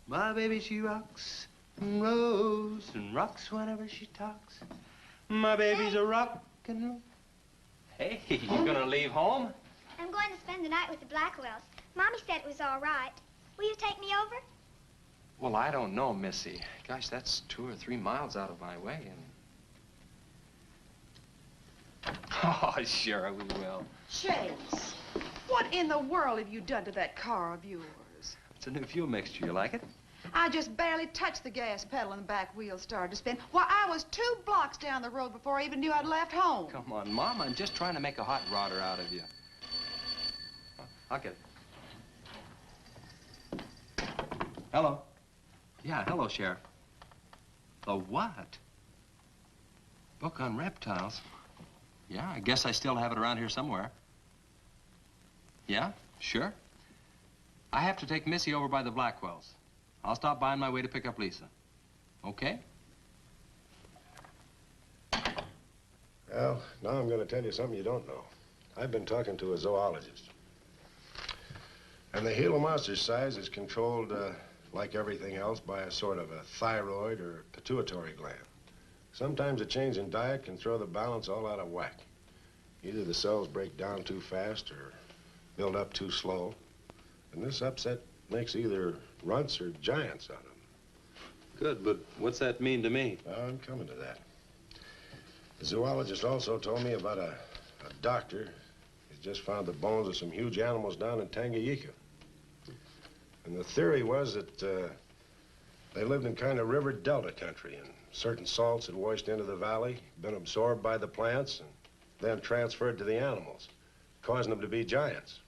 My baby, she rocks and rolls and rocks whenever she talks. My baby's a rock and roll. Hey, you gonna leave home? I'm going to spend the night with the Blackwells. Mommy said it was all right. Will you take me over? Well, I don't know, Missy. Gosh, that's 2 or 3 miles out of my way, and... Oh, sure, we will. Chase, what in the world have you done to that car of yours? It's a new fuel mixture. You like it? I just barely touched the gas pedal and the back wheels started to spin. Why, I was 2 blocks down the road before I even knew I'd left home. Come on, Mom. I'm just trying to make a hot rodder out of you. I'll get it. Hello. Yeah, hello, Sheriff. The what? Book on reptiles? Yeah, I guess I still have it around here somewhere. Yeah, sure. I have to take Missy over by the Blackwells. I'll stop by on my way to pick up Lisa. Okay? Well, now I'm going to tell you something you don't know. I've been talking to a zoologist. And the Gila Monster's size is controlled, like everything else, by a sort of a thyroid or pituitary gland. Sometimes a change in diet can throw the balance all out of whack. Either the cells break down too fast or build up too slow. And this upset makes either runts or giants out of them. Good, but what's that mean to me? Well, I'm coming to that. The zoologist also told me about a doctor who's just found the bones of some huge animals down in Tanganyika. And the theory was that they lived in kind of river delta country, and certain salts had washed into the valley, been absorbed by the plants, and then transferred to the animals, causing them to be giants.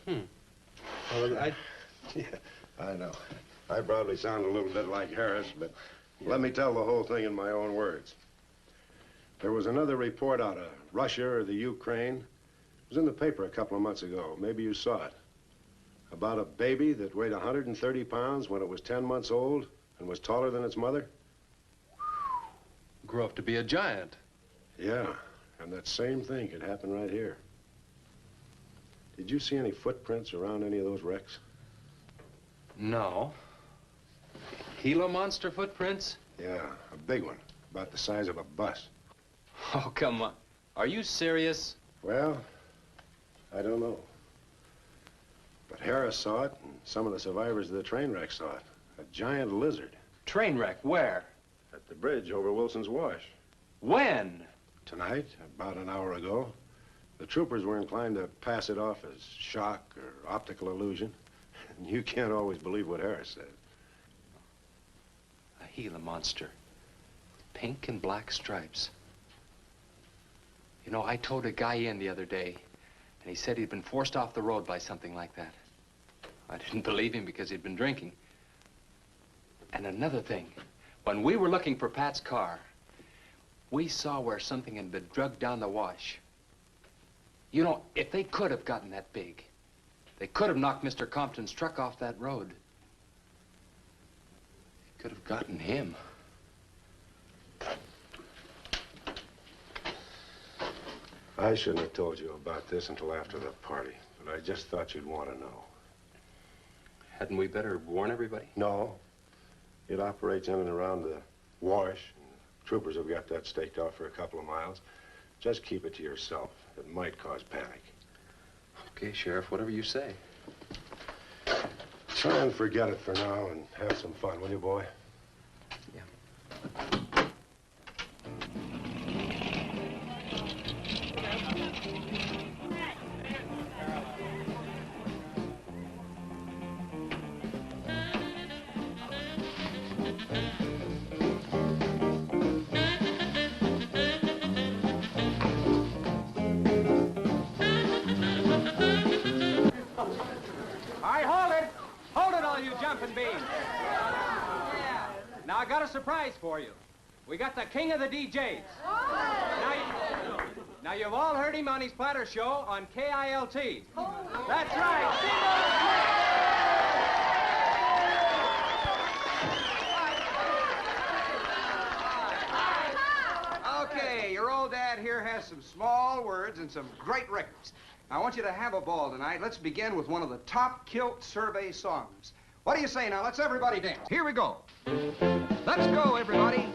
Well, yeah, I know. I probably sound a little bit like Harris, but let me tell the whole thing in my own words. There was another report out of Russia or the Ukraine. It was in the paper a couple of months ago. Maybe you saw it. About a baby that weighed 130 pounds when it was 10 months old and was taller than its mother. Grew up to be a giant. Yeah, and that same thing could happen right here. Did you see any footprints around any of those wrecks? No. Gila Monster footprints? Yeah, a big one, about the size of a bus. Oh, come on. Are you serious? Well, I don't know. But Harris saw it, and some of the survivors of the train wreck saw it. A giant lizard. Train wreck, where? At the bridge over Wilson's Wash. When? Tonight, about an hour ago. The troopers were inclined to pass it off as shock or optical illusion. And you can't always believe what Harris says. A Gila Monster. Pink and black stripes. You know, I towed a guy in the other day, and he said he'd been forced off the road by something like that. I didn't believe him because he'd been drinking. And another thing, when we were looking for Pat's car, we saw where something had been drugged down the wash. You know, if they could have gotten that big, they could have knocked Mr. Compton's truck off that road. They could have gotten him. I shouldn't have told you about this until after the party, but I just thought you'd want to know. Hadn't we better warn everybody? No. It operates in and around the wash. Troopers have got that staked out for a couple of miles. Just keep it to yourself. It might cause panic. Okay, Sheriff, whatever you say. Try and forget it for now and have some fun, will you, boy? Now, I got a surprise for you. We got the king of the DJs. Now, you've all heard him on his platter show on KILT. That's right. Okay, your old dad here has some small words and some great records. I want you to have a ball tonight. Let's begin with one of the top kilt survey songs. What do you say now? Let's everybody dance. Here we go. Let's go, everybody.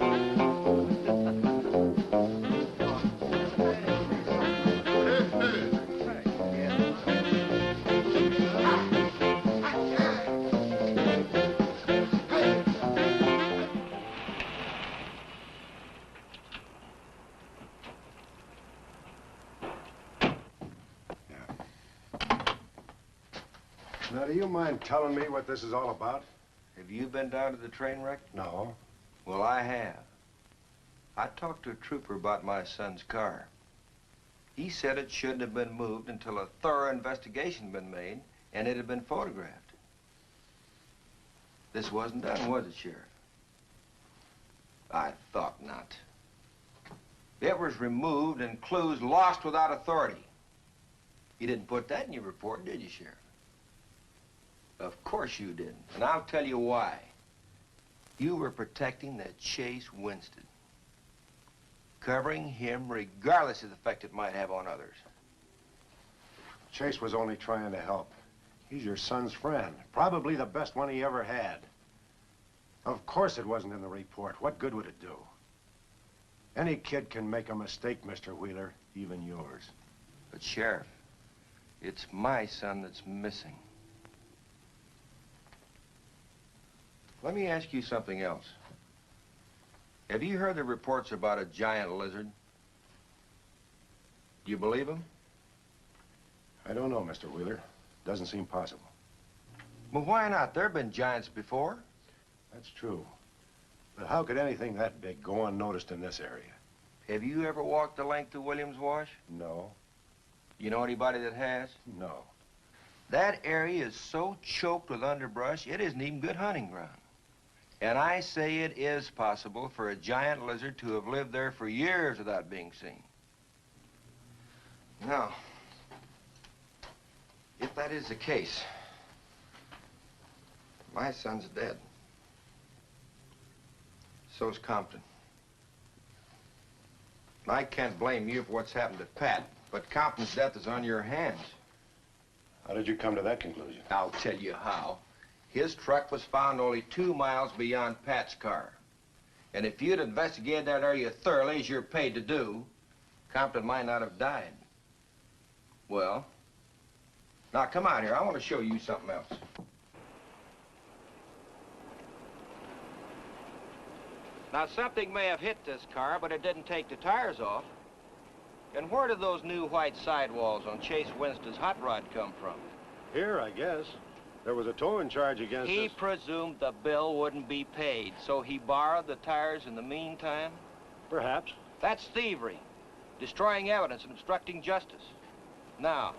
Now, do you mind telling me what this is all about? Have you been down to the train wreck? No. Well, I have. I talked to a trooper about my son's car. He said it shouldn't have been moved until a thorough investigation had been made and it had been photographed. This wasn't done, was it, Sheriff? I thought not. It was removed and clues lost without authority. You didn't put that in your report, did you, Sheriff? Of course you didn't, and I'll tell you why. You were protecting that Chase Winston, covering him regardless of the effect it might have on others. Chase was only trying to help. He's your son's friend, probably the best one he ever had. Of course it wasn't in the report. What good would it do? Any kid can make a mistake, Mr. Wheeler, even yours. But, Sheriff, it's my son that's missing. Let me ask you something else. Have you heard the reports about a giant lizard? Do you believe them? I don't know, Mr. Wheeler. Doesn't seem possible. Well, why not? There have been giants before. That's true. But how could anything that big go unnoticed in this area? Have you ever walked the length of Williams Wash? No. You know anybody that has? No. That area is so choked with underbrush, it isn't even good hunting ground. And I say it is possible for a giant lizard to have lived there for years without being seen. Now, if that is the case, my son's dead. So's Compton. I can't blame you for what's happened to Pat, but Compton's death is on your hands. How did you come to that conclusion? I'll tell you how. His truck was found only 2 miles beyond Pat's car. And if you'd investigated that area thoroughly, as you're paid to do, Compton might not have died. Well, Now, come out here. I want to show you something else. Now, something may have hit this car, but it didn't take the tires off. And where did those new white sidewalls on Chase Winston's hot rod come from? Here, I guess. There was a towing charge against He us. presumed the bill wouldn't be paid, so he borrowed the tires in the meantime? Perhaps. That's thievery, destroying evidence and obstructing justice. Now,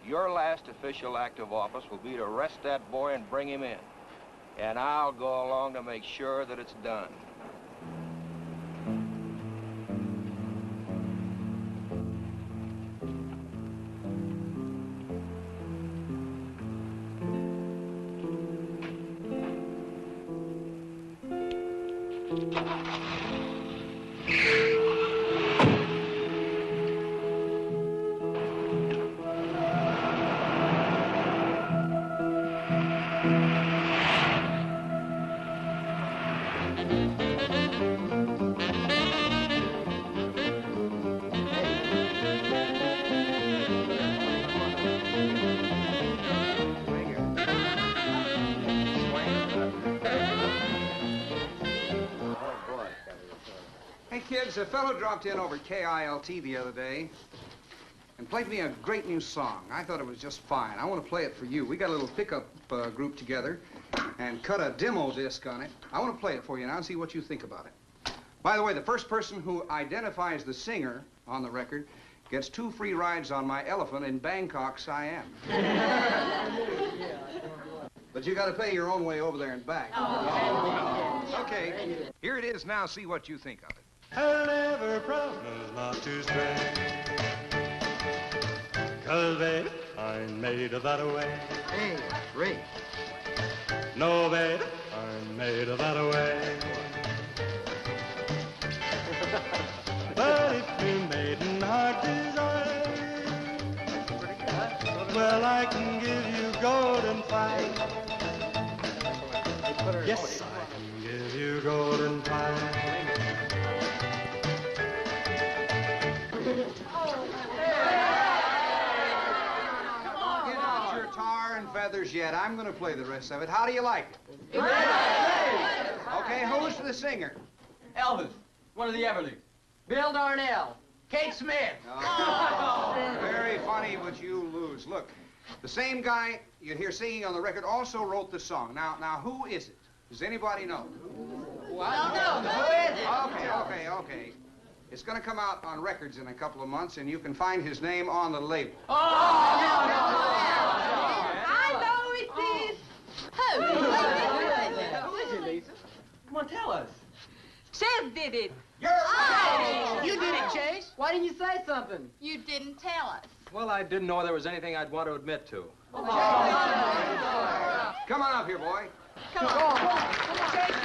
your last official act of office will be to arrest that boy and bring him in. And I'll go along to make sure that it's done. Kids, a fellow dropped in over KILT the other day and played me a great new song. I thought it was just fine. I want to play it for you. We got a little pickup group together and cut a demo disc on it. I want to play it for you now and see what you think about it. By the way, the first person who identifies the singer on the record gets 2 free rides on my elephant in Bangkok, Siam. But you got to pay your own way over there and back. Okay, here it is now. See what you think of it. I'll never promise not to stray, 'cause baby, I'm made of that way. Hey, Ray. No, baby, I'm made of that way. But if you're made in heart desire, well, I can give you golden fire. Yes, I can give you golden fire. Feathers yet. I'm going to play the rest of it. How do you like it? Okay, who's the singer? Elvis, one of the Everlys. Bill Darnell. Kate Smith. Oh, very funny, but you lose. Look, the same guy you hear singing on the record also wrote the song. Now, who is it? Does anybody know? What? No. Who is it? Okay. It's going to come out on records in a couple of months, and you can find his name on the label. No. I know it is. Who is it, Lisa? Come on, tell us. Chase did it. You did it, Chase. Why didn't you say something? You didn't tell us. Well, I didn't know there was anything I'd want to admit to. Come on up here, boy. Come on. Chase,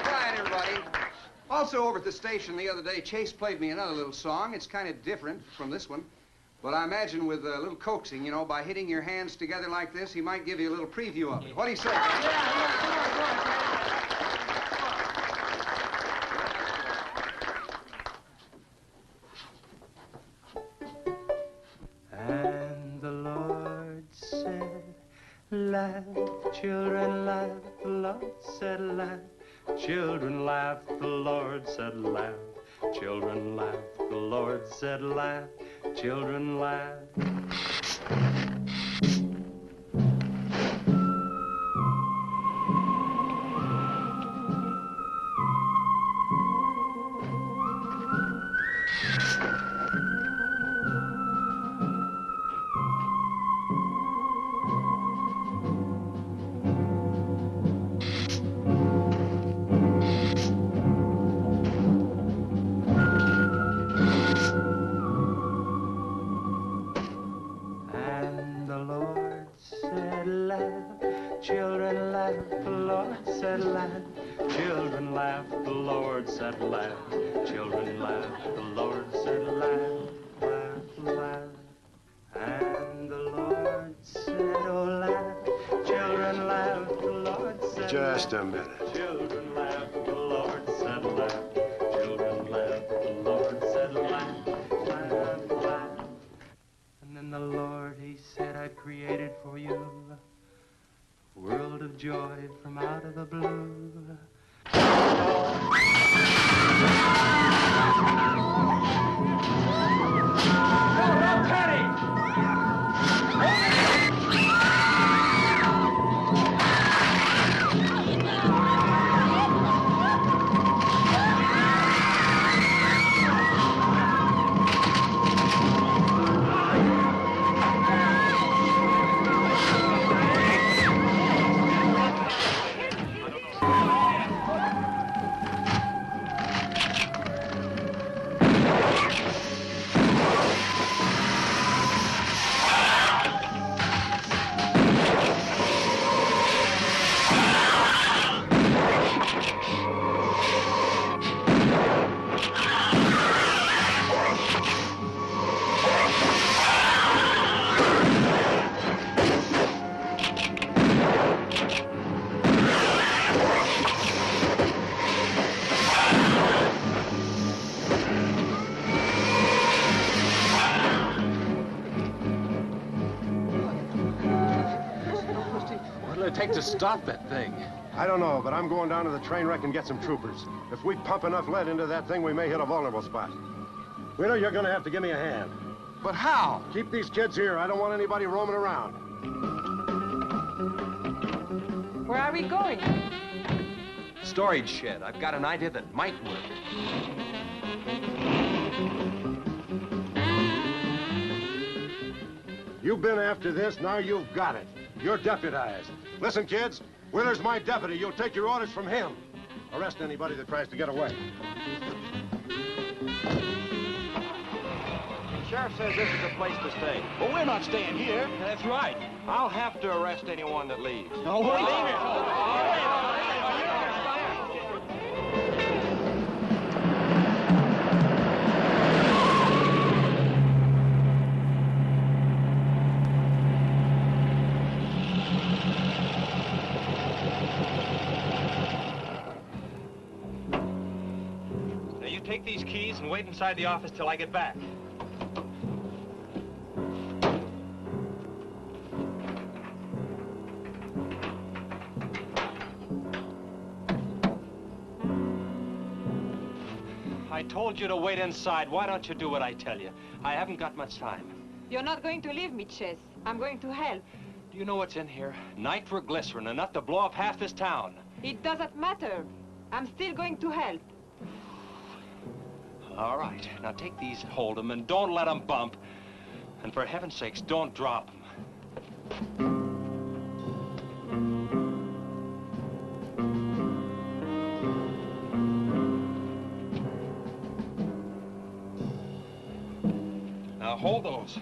Quiet, everybody. Also, over at the station the other day, Chase played me another little song. It's kind of different from this one. But I imagine with a little coaxing, you know, by hitting your hands together like this, he might give you a little preview of it. What do you say? And the Lord said, laugh, children, laugh. The Lord said, laugh. Children laugh, the Lord said, laugh. Children laugh, the Lord said, laugh. Children laugh. Children laugh, the Lord said laugh. Children laugh, the Lord said laugh, laugh, laugh. And the Lord said, oh, laugh. Children laugh, the Lord said Just laugh. a minute. Children laugh, the Lord said laugh. Children laugh, the Lord said laugh. of joy from out of the blue. No, Teddy! Take to stop that thing? I don't know, but I'm going down to the train wreck and get some troopers. If we pump enough lead into that thing, we may hit a vulnerable spot. Wheeler, you're going to have to give me a hand. But how? Keep these kids here. I don't want anybody roaming around. Where are we going? Storage shed. I've got an idea that might work. You've been after this, now you've got it. You're deputized. Listen, kids, Wheeler's my deputy. You'll take your orders from him. Arrest anybody that tries to get away. The sheriff says this is a place to stay. Well, we're not staying here. That's right. I'll have to arrest anyone that leaves. No, wait. Leave it. Take these keys and wait inside the office till I get back. I told you to wait inside. Why don't you do what I tell you? I haven't got much time. You're not going to leave me, Chess. I'm going to help. Do you know what's in here? Nitroglycerin, enough to blow up half this town. It doesn't matter. I'm still going to help. All right. Now take these, hold them, and don't let them bump. And for heaven's sakes, don't drop them. Now hold those.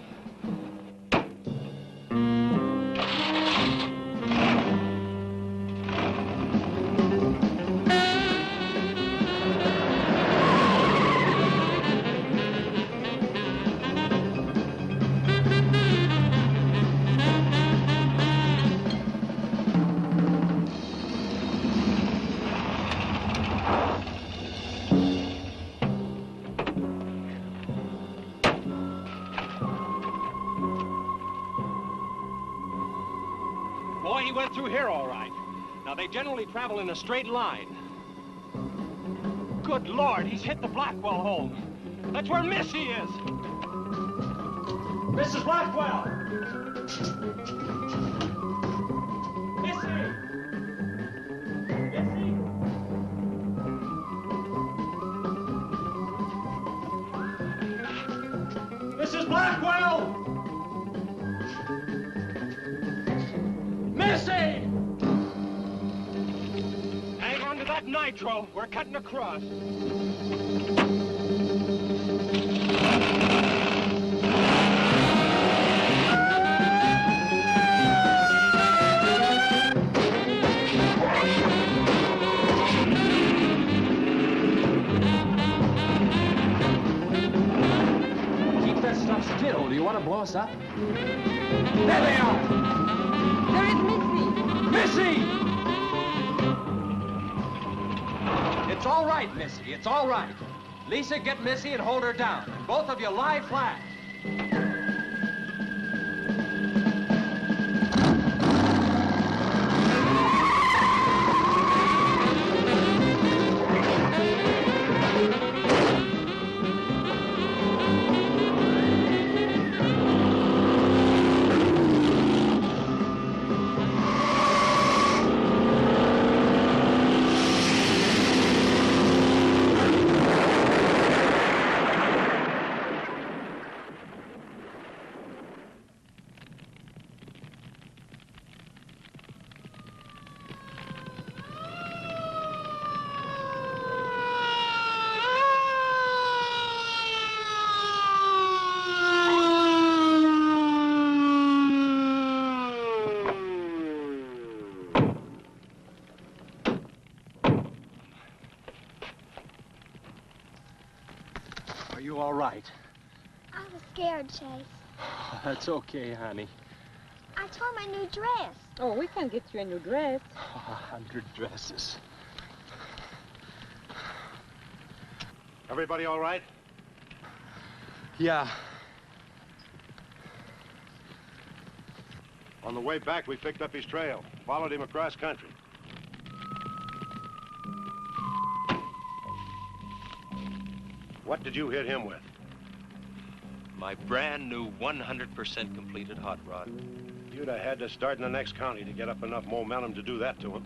Boy, he went through here all right. Now, they generally travel in a straight line. Good Lord, he's hit the Blackwell home. That's where Missy is. Mrs. Blackwell! Missy! Missy! Mrs. Blackwell! Missy! Hang on to that nitro. We're cutting across. Keep that stuff still. Do you want to blow us up? There they are! There is Missy! Missy! It's all right, Missy. It's all right. Lisa, get Missy and hold her down. Both of you lie flat. you all right? I was scared, Chase. That's okay, honey. I tore my new dress. Oh, we can get you a new dress. 100 dresses. Everybody all right? Yeah. On the way back, we picked up his trail, followed him across country. What did you hit him with? My brand new 100% completed hot rod. You'd have had to start in the next county to get up enough momentum to do that to him.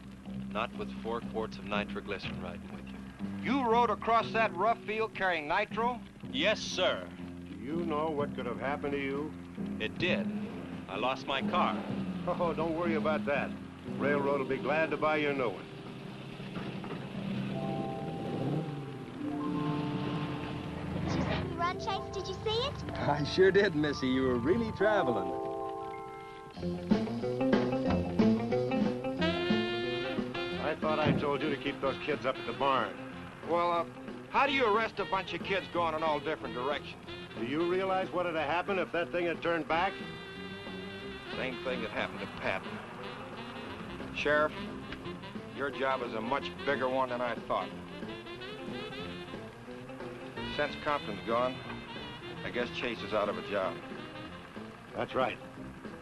Not with 4 quarts of nitroglycerin riding with you. You rode across that rough field carrying nitro? Yes, sir. Do you know what could have happened to you? It did. I lost my car. Oh, don't worry about that. Railroad will be glad to buy you a new one. Did you see me run, Chase? Did you see it? I sure did, Missy. You were really traveling. I thought I told you to keep those kids up at the barn. Well, how do you arrest a bunch of kids going in all different directions? Do you realize what would have happened if that thing had turned back? Same thing that happened to Pat. Sheriff, your job is a much bigger one than I thought. Since Compton's gone, I guess Chase is out of a job. That's right.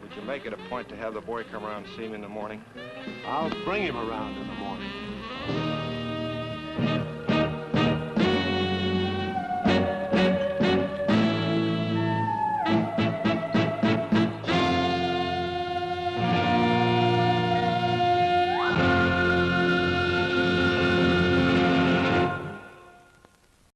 Would you make it a point to have the boy come around and see me in the morning? I'll bring him around in the morning.